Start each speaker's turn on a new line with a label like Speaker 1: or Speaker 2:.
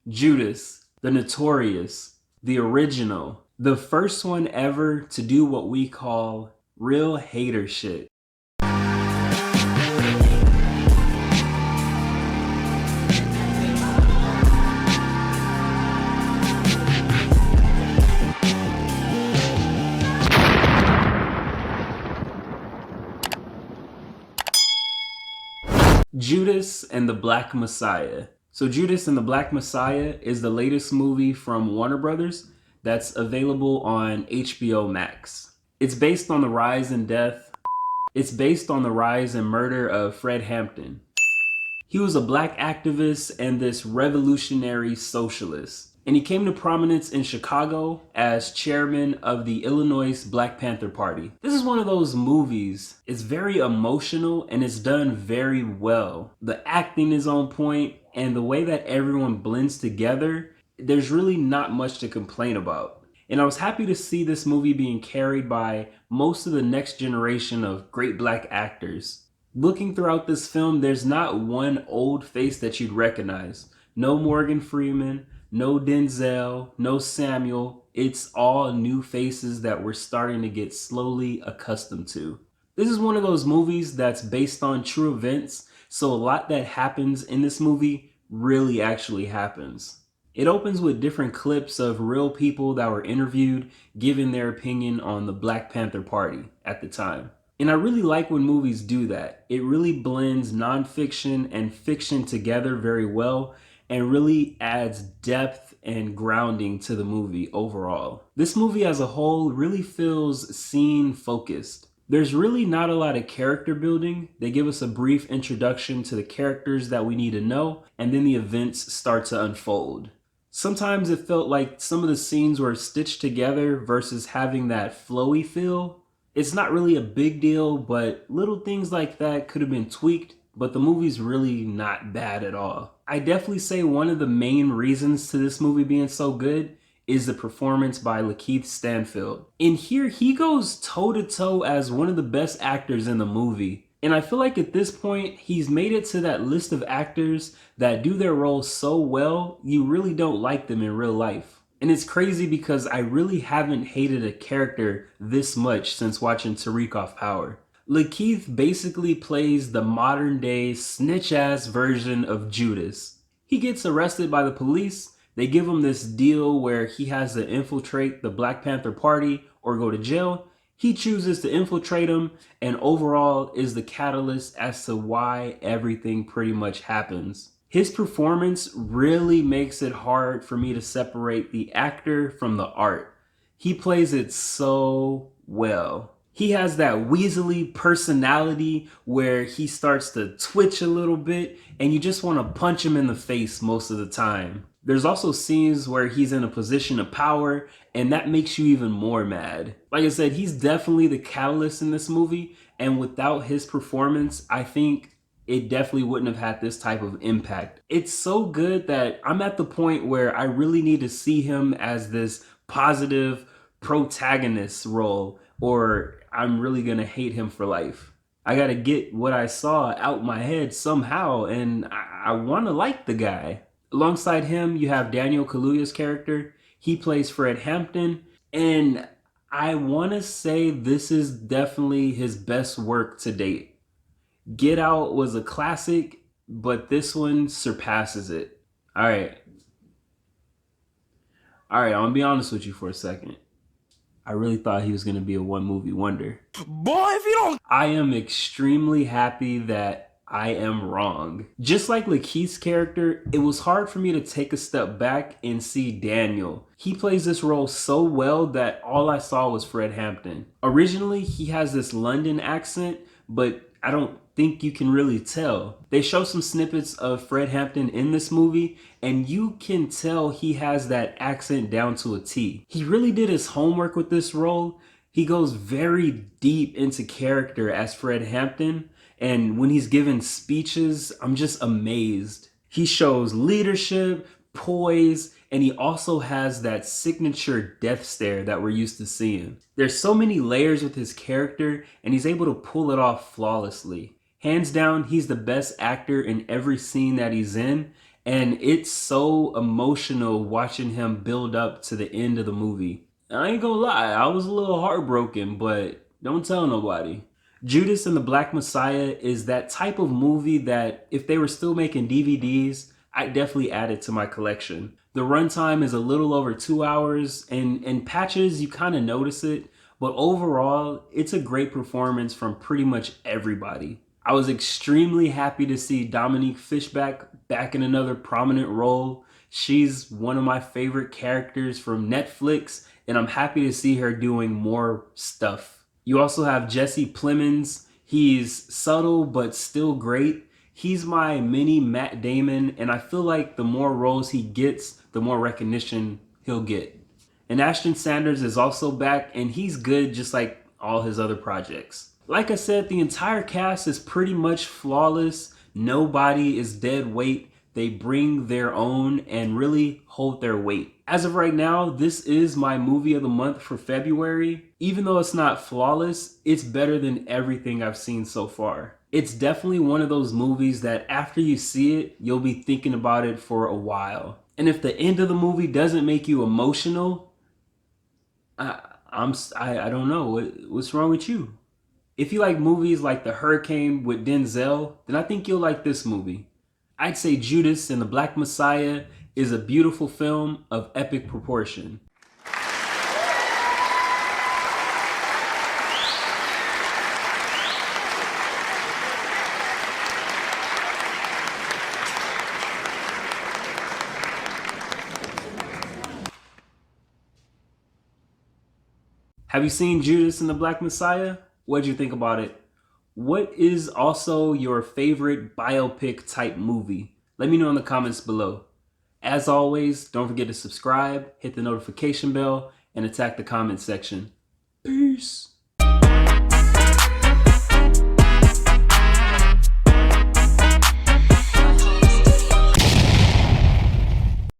Speaker 1: Judas, the notorious, the original, the first one ever to do what we call real hater shit. Judas and the Black Messiah. So Judas and the Black Messiah is the latest movie from Warner Brothers that's available on HBO Max. It's based on the rise and death. It's based on the rise and murder of Fred Hampton. He was a black activist and this revolutionary socialist. And he came to prominence in Chicago as chairman of the Illinois Black Panther Party. This is one of those movies. It's very emotional and it's done very well. The acting is on point and the way that everyone blends together, there's really not much to complain about. And I was happy to see this movie being carried by most of the next generation of great black actors. Looking throughout this film, there's not one old face that you'd recognize. No Morgan Freeman, no Denzel, no Samuel. It's all new faces that we're starting to get slowly accustomed to. This is one of those movies that's based on true events, so a lot that happens in this movie really actually happens. It opens with different clips of real people that were interviewed giving their opinion on the Black Panther Party at the time. And I really like when movies do that. It really blends nonfiction and fiction together very well and really adds depth and grounding to the movie overall. This movie as a whole really feels scene focused. There's really not a lot of character building. They give us a brief introduction to the characters that we need to know, and then the events start to unfold. Sometimes it felt like some of the scenes were stitched together versus having that flowy feel. It's not really a big deal, but little things like that could have been tweaked, but the movie's really not bad at all. I definitely say one of the main reasons to this movie being so good is the performance by Lakeith Stanfield. In here, he goes toe-to-toe as one of the best actors in the movie. And I feel like at this point, he's made it to that list of actors that do their roles so well, you really don't like them in real life. And it's crazy because I really haven't hated a character this much since watching Tariq Off Power. Lakeith basically plays the modern day snitch ass version of Judas. He gets arrested by the police. They give him this deal where he has to infiltrate the Black Panther Party or go to jail. He chooses to infiltrate them and overall is the catalyst as to why everything pretty much happens. His performance really makes it hard for me to separate the actor from the art. He plays it so well. He has that weaselly personality where he starts to twitch a little bit and you just want to punch him in the face most of the time. There's also scenes where he's in a position of power and that makes you even more mad. Like I said, he's definitely the catalyst in this movie, and without his performance, I think it definitely wouldn't have had this type of impact. It's so good that I'm at the point where I really need to see him as this positive protagonist role, or I'm really gonna hate him for life. I gotta get what I saw out my head somehow, and I wanna like the guy. Alongside him, you have Daniel Kaluuya's character. He plays Fred Hampton, and I wanna say this is definitely his best work to date. Get Out was a classic, but this one surpasses it. All right, I'm gonna be honest with you for a second. I really thought he was gonna be a one movie wonder. Boy, if you don't... I am extremely happy that I am wrong. Just like Lakeith's character, it was hard for me to take a step back and see Daniel. He plays this role so well that all I saw was Fred Hampton. Originally, he has this London accent, but I don't think you can really tell. They show some snippets of Fred Hampton in this movie and you can tell he has that accent down to a T. He really did his homework with this role. He goes very deep into character as Fred Hampton, and when he's given speeches, I'm just amazed. He shows leadership, poise, and he also has that signature death stare that we're used to seeing. There's so many layers with his character and he's able to pull it off flawlessly. Hands down, he's the best actor in every scene that he's in, And it's so emotional watching him build up to the end of the movie. I ain't gonna lie, I was a little heartbroken, but don't tell nobody. Judas and the Black Messiah is that type of movie that if they were still making DVDs, I'd definitely add it to my collection. The runtime is a little over 2 hours, and in patches you kind of notice it, but overall, it's a great performance from pretty much everybody. I was extremely happy to see Dominique Fishback back in another prominent role. She's one of my favorite characters from Netflix, and I'm happy to see her doing more stuff. You also have Jesse Plemons. He's subtle but still great. He's my mini Matt Damon, and I feel like the more roles he gets, the more recognition he'll get. And Ashton Sanders is also back, and he's good just like all his other projects. Like I said, the entire cast is pretty much flawless. Nobody is dead weight. They bring their own and really hold their weight. As of right now, this is my movie of the month for February. Even though it's not flawless, it's better than everything I've seen so far. It's definitely one of those movies that after you see it, you'll be thinking about it for a while. And if the end of the movie doesn't make you emotional, I don't know what's wrong with you. If you like movies like The Hurricane with Denzel, then I think you'll like this movie. I'd say Judas and the Black Messiah is a beautiful film of epic proportion. Have you seen Judas and the Black Messiah? What'd you think about it? What is also your favorite biopic type movie? Let me know in the comments below. As always, don't forget to subscribe, hit the notification bell, and attack the comment section. Peace.